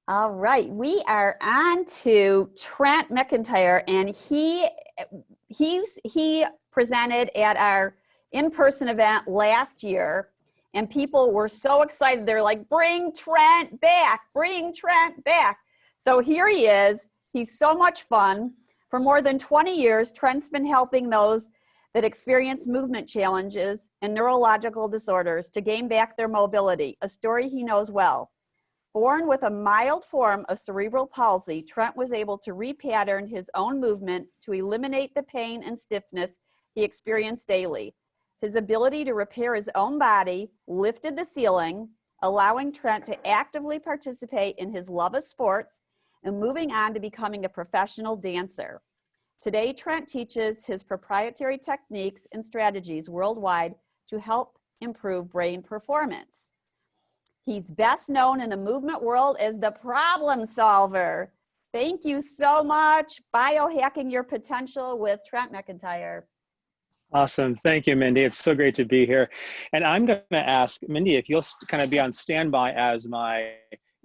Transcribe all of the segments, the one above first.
All right, we are on to Trent McEntire, and he presented at our in-person event last year, and people were so excited. They're like, "Bring Trent back! Bring Trent back!" So here he is. He's so much fun. For more than 20 years, Trent's been helping those that experience movement challenges and neurological disorders to gain back their mobility, a story he knows well. Born with a mild form of cerebral palsy, Trent was able to repattern his own movement to eliminate the pain and stiffness he experienced daily. His ability to repair his own body lifted the ceiling, allowing Trent to actively participate in his love of sports and moving on to becoming a professional dancer. Today, Trent teaches his proprietary techniques and strategies worldwide to help improve brain performance. He's best known in the movement world as the problem solver. Thank you so much. Biohacking Your Potential with Trent McEntire. Awesome. Thank you, Mindy. It's so great to be here. And I'm going to ask Mindy if you'll kind of be on standby as my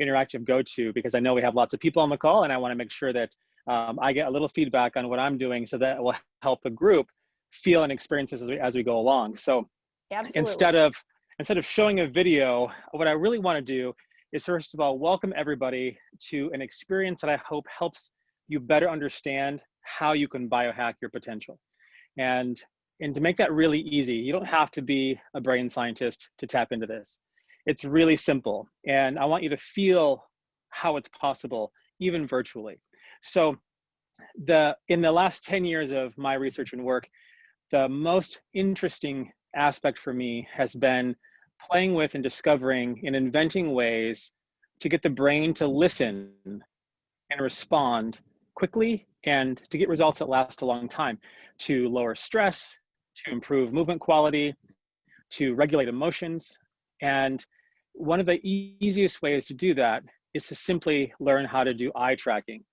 interactive go-to, because I know we have lots of people on the call and I want to make sure that I get a little feedback on what I'm doing so that will help the group feel and experience this as we go along. So Absolutely. Instead of showing a video, what I really want to do is, first of all, welcome everybody to an experience that I hope helps you better understand how you can biohack your potential. And to make that really easy, you don't have to be a brain scientist to tap into this. It's really simple. And I want you to feel how it's possible, even virtually. So in the last 10 years of my research and work, the most interesting aspect for me has been playing with and discovering and inventing ways to get the brain to listen and respond quickly and to get results that last a long time, to lower stress, to improve movement quality, to regulate emotions. And one of the easiest ways to do that is to simply learn how to do eye tracking.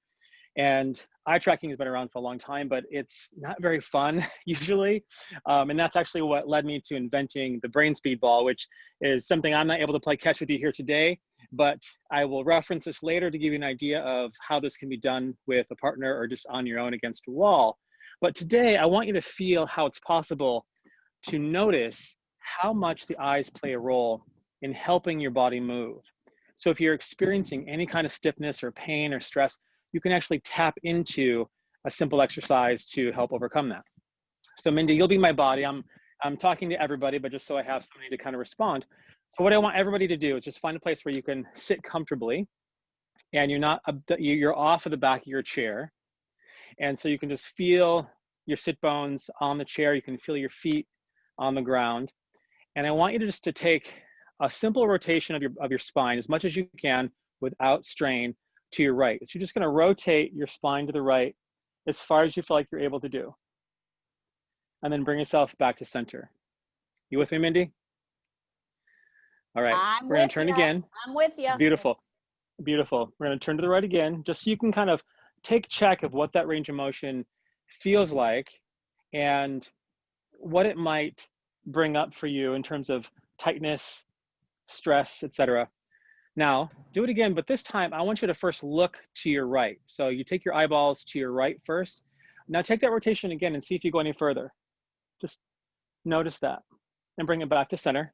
And eye tracking has been around for a long time, but it's not very fun usually. And that's actually what led me to inventing the Brainspeed Ball, which is something I'm not able to play catch with you here today, but I will reference this later to give you an idea of how this can be done with a partner or just on your own against a wall. But today I want you to feel how it's possible to notice how much the eyes play a role in helping your body move. So if you're experiencing any kind of stiffness or pain or stress, you can actually tap into a simple exercise to help overcome that. So Mindy, you'll be my body. I'm talking to everybody, but just so I have somebody to kind of respond. So what I want everybody to do is just find a place where you can sit comfortably and you're off of the back of your chair. And so you can just feel your sit bones on the chair. You can feel your feet on the ground. And I want you to just to take a simple rotation of your spine as much as you can without strain to your right. So you're just going to rotate your spine to the right as far as you feel like you're able to do. And then bring yourself back to center. You with me, Mindy? All right, we're going to turn again. I'm with you. Beautiful, beautiful. We're going to turn to the right again, just so you can kind of take check of what that range of motion feels like and what it might bring up for you in terms of tightness, stress, etc. Now, do it again, but this time I want you to first look to your right. So you take your eyeballs to your right first. Now take that rotation again and see if you go any further. Just notice that and bring it back to center.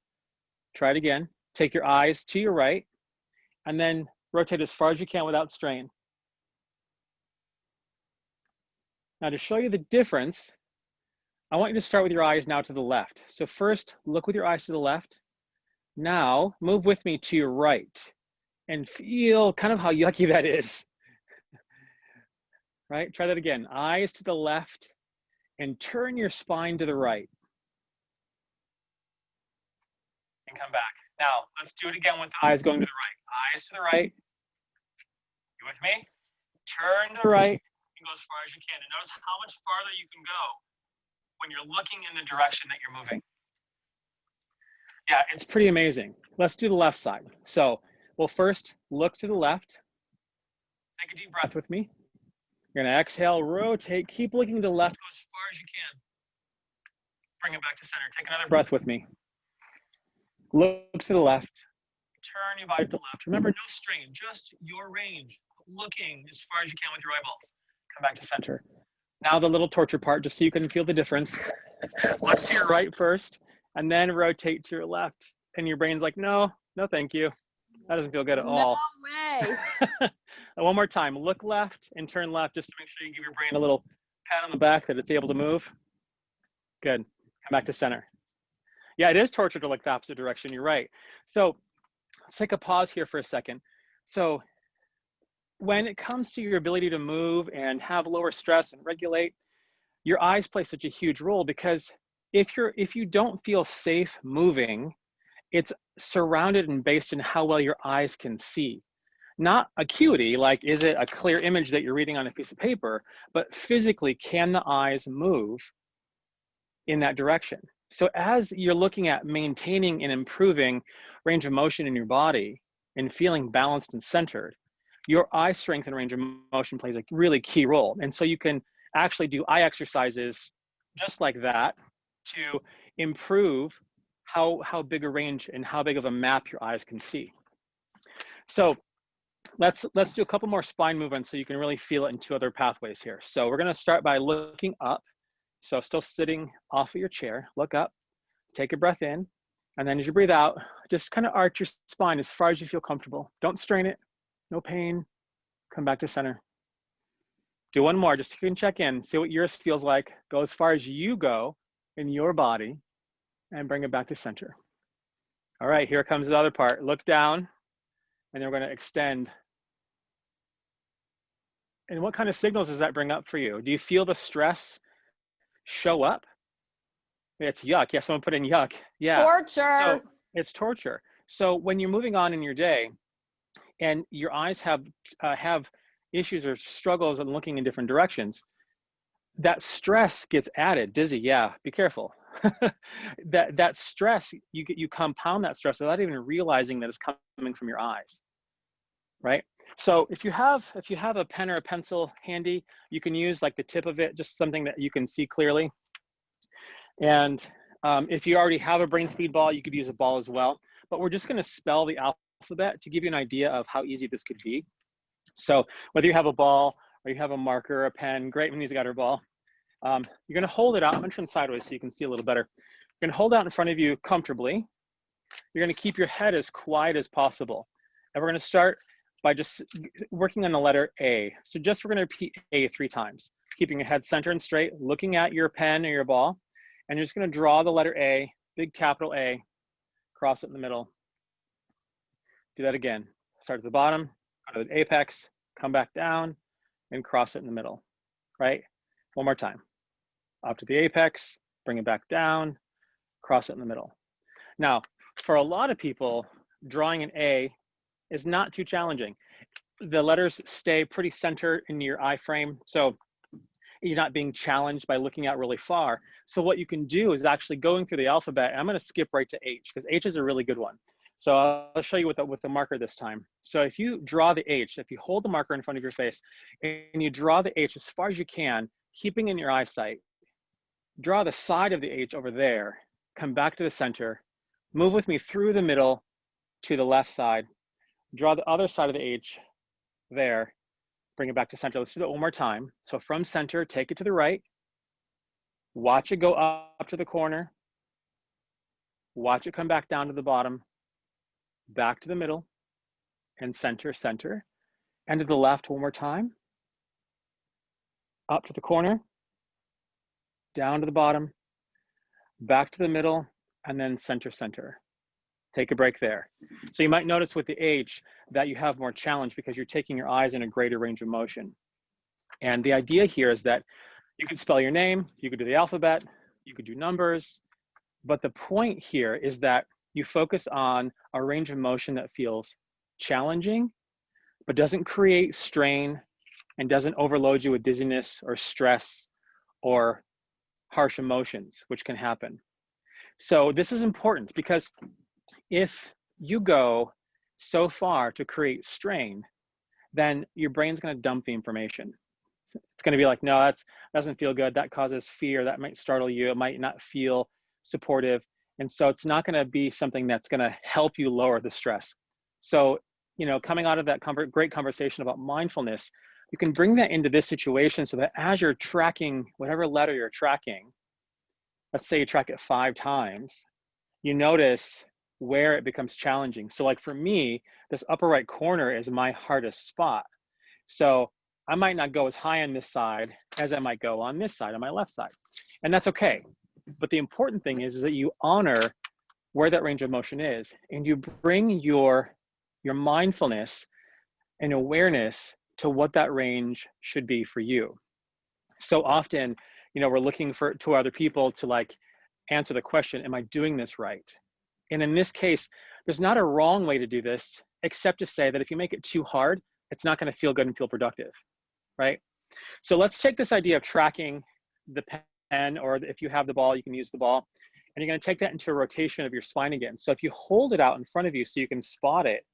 Try it again. Take your eyes to your right and then rotate as far as you can without strain. Now to show you the difference, I want you to start with your eyes now to the left. So first, look with your eyes to the left. Now, move with me to your right and feel kind of how yucky that is. Right? Try that again. Eyes to the left and turn your spine to the right. And come back. Now, let's do it again with the eyes going to the right. Eyes to the right. You with me? Turn to the right and go as far as you can. And notice how much farther you can go when you're looking in the direction that you're moving. Yeah, it's pretty amazing. Let's do the left side. So we'll first look to the left. Take a deep breath with me. You're going to exhale, rotate, keep looking to the left, go as far as you can. Bring it back to center. Take another breath with me. Look to the left. Turn your body to the left. Remember, no strain, just your range, looking as far as you can with your eyeballs. Come back to center. Now the little torture part, just so you can feel the difference. Look to your right first, and then rotate to your left. And your brain's like, no, no, thank you. That doesn't feel good at all. No way. One more time, look left and turn left, just to make sure you give your brain a little pat on the back that it's able to move. Good. Come back to center. Yeah, it is torture to look the opposite direction. You're right. So let's take a pause here for a second. So when it comes to your ability to move and have lower stress and regulate, your eyes play such a huge role, because if you don't feel safe moving, it's surrounded and based in how well your eyes can see. Not acuity, like is it a clear image that you're reading on a piece of paper, but physically, can the eyes move in that direction? So as you're looking at maintaining and improving range of motion in your body and feeling balanced and centered, your eye strength and range of motion plays a really key role. And so you can actually do eye exercises just like that to improve how big a range and how big of a map your eyes can see. So let's do a couple more spine movements so you can really feel it in two other pathways here. So we're going to start by looking up. So still sitting off of your chair, look up, take a breath in, and then as you breathe out, just kind of arch your spine as far as you feel comfortable. Don't strain it, no pain. Come back to center. Do one more, just so you can check in, see what yours feels like. Go as far as you go in your body and bring it back to center. All right, here comes the other part. Look down, and then we're going to extend. And what kind of signals does that bring up for you? Do you feel the stress show up? It's yuck. Yeah, someone put in yuck. Yeah. Torture. So it's torture. So when you're moving on in your day and your eyes have issues or struggles and looking in different directions, that stress gets added. Dizzy, yeah, be careful. that stress, you compound that stress without even realizing that it's coming from your eyes, right? So if you have a pen or a pencil handy, you can use like the tip of it, just something that you can see clearly. And if you already have a Brainspeed Ball, you could use a ball as well. But we're just going to spell the alphabet to give you an idea of how easy this could be. So whether you have a ball or you have a marker, a pen, great, Minnie's got her ball. You're going to hold it out. I'm going to turn sideways so you can see a little better. You're going to hold it out in front of you comfortably. You're going to keep your head as quiet as possible. And we're going to start by just working on the letter A. So just we're going to repeat A 3 times, keeping your head center and straight, looking at your pen or your ball. And you're just going to draw the letter A, big capital A, cross it in the middle. Do that again. Start at the bottom, go to the apex, come back down, and cross it in the middle, right? One more time. Up to the apex, bring it back down, cross it in the middle. Now, for a lot of people, drawing an A is not too challenging. The letters stay pretty centered in your eye frame, so you're not being challenged by looking out really far. So what you can do is actually going through the alphabet, and I'm going to skip right to H, because H is a really good one. So I'll show you with the marker this time. So if you draw the H, if you hold the marker in front of your face, and you draw the H as far as you can, keeping in your eyesight, draw the side of the H over there, come back to the center, move with me through the middle to the left side, draw the other side of the H there, bring it back to center. Let's do that one more time. So from center, take it to the right, watch it go up to the corner, watch it come back down to the bottom, back to the middle, and center, center, and to the left one more time, up to the corner, down to the bottom, back to the middle, and then center, center. Take a break there. So you might notice with the H that you have more challenge because you're taking your eyes in a greater range of motion. And the idea here is that you could spell your name, you could do the alphabet, you could do numbers, but the point here is that you focus on a range of motion that feels challenging, but doesn't create strain and doesn't overload you with dizziness or stress or harsh emotions, which can happen. So this is important because if you go so far to create strain, then your brain's going to dump the information. It's going to be like, no, that doesn't feel good. That causes fear. That might startle you. It might not feel supportive. And so it's not going to be something that's going to help you lower the stress. So, coming out of that great conversation about mindfulness, you can bring that into this situation so that as you're tracking whatever letter you're tracking, let's say you track it 5 times, you notice where it becomes challenging. So like for me, this upper right corner is my hardest spot. So I might not go as high on this side as I might go on this side, on my left side. And that's okay. But the important thing is that you honor where that range of motion is, and you bring your mindfulness and awareness to what that range should be for you. So often, we're looking to other people to like answer the question, am I doing this right? And in this case, there's not a wrong way to do this, except to say that if you make it too hard, it's not going to feel good and feel productive, right? So let's take this idea of tracking the pen, or if you have the ball, you can use the ball, and you're going to take that into a rotation of your spine again. So if you hold it out in front of you so you can spot it,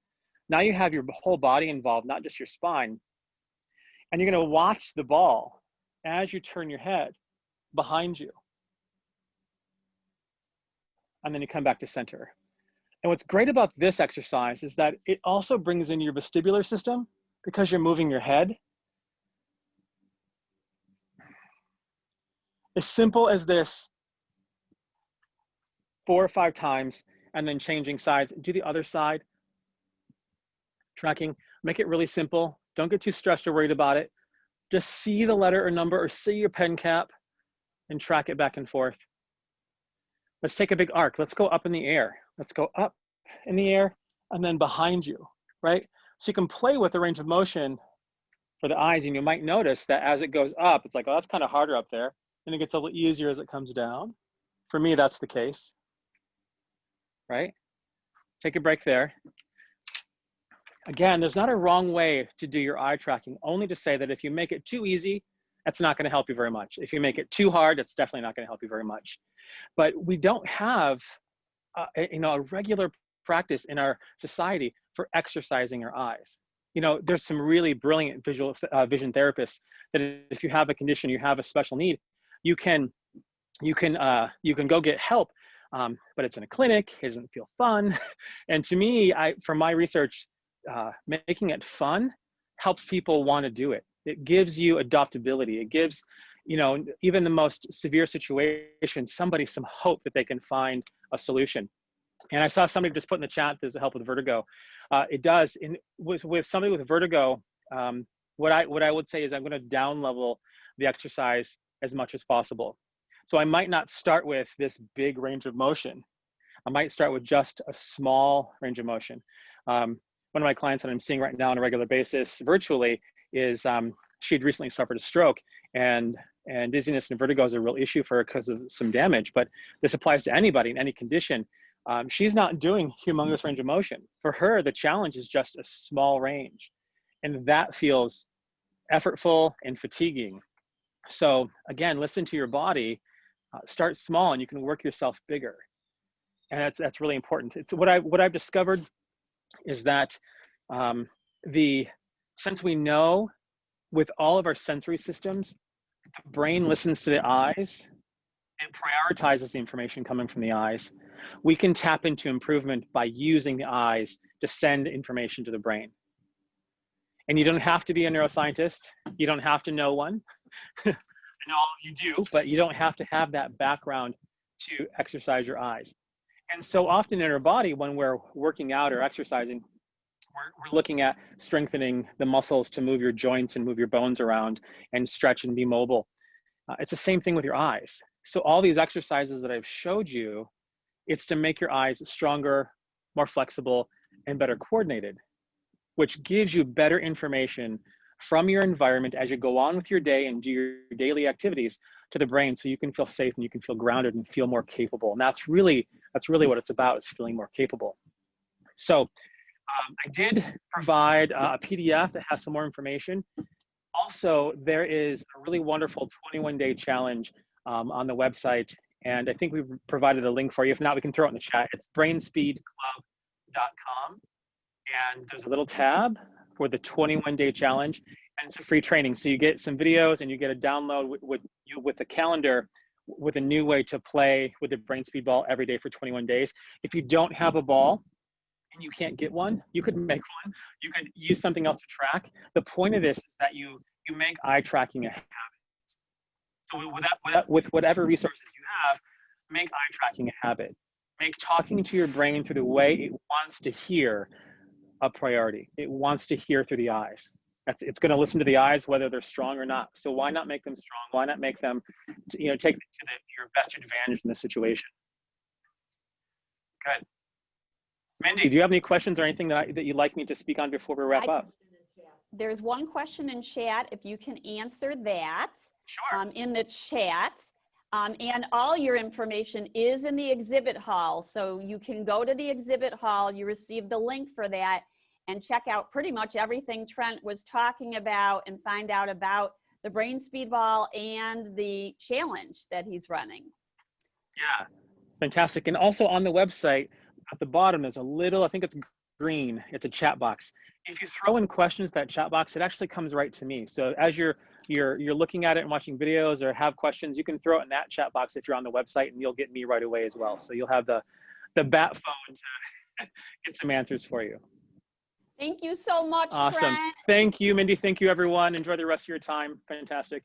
now you have your whole body involved, not just your spine. And you're going to watch the ball as you turn your head behind you. And then you come back to center. And what's great about this exercise is that it also brings in your vestibular system because you're moving your head. As simple as this, 4 or 5 times, and then changing sides. Do the other side. Tracking, make it really simple. Don't get too stressed or worried about it. Just see the letter or number or see your pen cap and track it back and forth. Let's take a big arc. Let's go up in the air. Let's go up in the air and then behind you, right? So you can play with the range of motion for the eyes, and you might notice that as it goes up, it's like, oh, that's kind of harder up there. And it gets a little easier as it comes down. For me, that's the case, right? Take a break there. Again, there's not a wrong way to do your eye tracking, only to say that if you make it too easy, that's not going to help you very much. If you make it too hard, it's definitely not going to help you very much. But we don't have a regular practice in our society for exercising our eyes. There's some really brilliant vision therapists that if you have a condition, you have a special need, you can go get help, but it's in a clinic. It doesn't feel fun. And to me, from my research, making it fun helps people want to do it. It gives you adaptability. It gives, even the most severe situation, somebody some hope that they can find a solution. And I saw somebody just put in the chat, there's a help with vertigo. It does. With somebody with vertigo, what I would say is I'm going to down level the exercise as much as possible. So I might not start with this big range of motion. I might start with just a small range of motion. One of my clients that I'm seeing right now on a regular basis virtually is she'd recently suffered a stroke, and dizziness and vertigo is a real issue for her because of some damage, but this applies to anybody in any condition. She's not doing humongous range of motion. For her, the challenge is just a small range, and that feels effortful and fatiguing. So again, listen to your body, start small, and you can work yourself bigger. And that's really important. It's what I've discovered is that since we know with all of our sensory systems, the brain listens to the eyes and prioritizes the information coming from the eyes. We can tap into improvement by using the eyes to send information to the brain. And you don't have to be a neuroscientist. You don't have to know one. I know all of you do, but you don't have to have that background to exercise your eyes. And so often in our body, when we're working out or exercising, we're looking at strengthening the muscles to move your joints and move your bones around and stretch and be mobile. It's the same thing with your eyes. So all these exercises that I've showed you, it's to make your eyes stronger, more flexible, and better coordinated, which gives you better information from your environment as you go on with your day and do your daily activities to the brain, so you can feel safe and you can feel grounded and feel more capable. And that's really what it's about, is feeling more capable. So I did provide a PDF that has some more information. Also, there is a really wonderful 21-day challenge on the website, and I think we've provided a link for you. If not, we can throw it in the chat. It's brainspeedclub.com, and there's a little tab for the 21-day challenge, and it's a free training. So you get some videos and you get a download with the calendar, with a new way to play with the Brainspeed Ball every day for 21 days. If you don't have a ball and you can't get one, you could make one. You could use something else to track. The point of this is that you make eye tracking a habit. So with whatever resources you have, make eye tracking a habit. Make talking to your brain through the way it wants to hear a priority. It wants to hear through the eyes. It's going to listen to the eyes, whether they're strong or not. So why not make them strong? Why not make them, take it to your best advantage in this situation? Good. Mindy, do you have any questions or anything that you'd like me to speak on before we wrap up? There's one question in chat, if you can answer that. Sure. In the chat. And all your information is in the exhibit hall. So you can go to the exhibit hall, you receive the link for that, and check out pretty much everything Trent was talking about and find out about the Brainspeed Ball and the challenge that he's running. Yeah, fantastic. And also on the website, at the bottom, there's a little, I think it's green, it's a chat box. If you throw in questions, that chat box, it actually comes right to me. So as you're looking at it and watching videos or have questions, you can throw it in that chat box if you're on the website, and you'll get me right away as well. So you'll have the bat phone to get some answers for you. Thank you so much, Awesome. Trent. Thank you, Mindy. Thank you, everyone. Enjoy the rest of your time. Fantastic.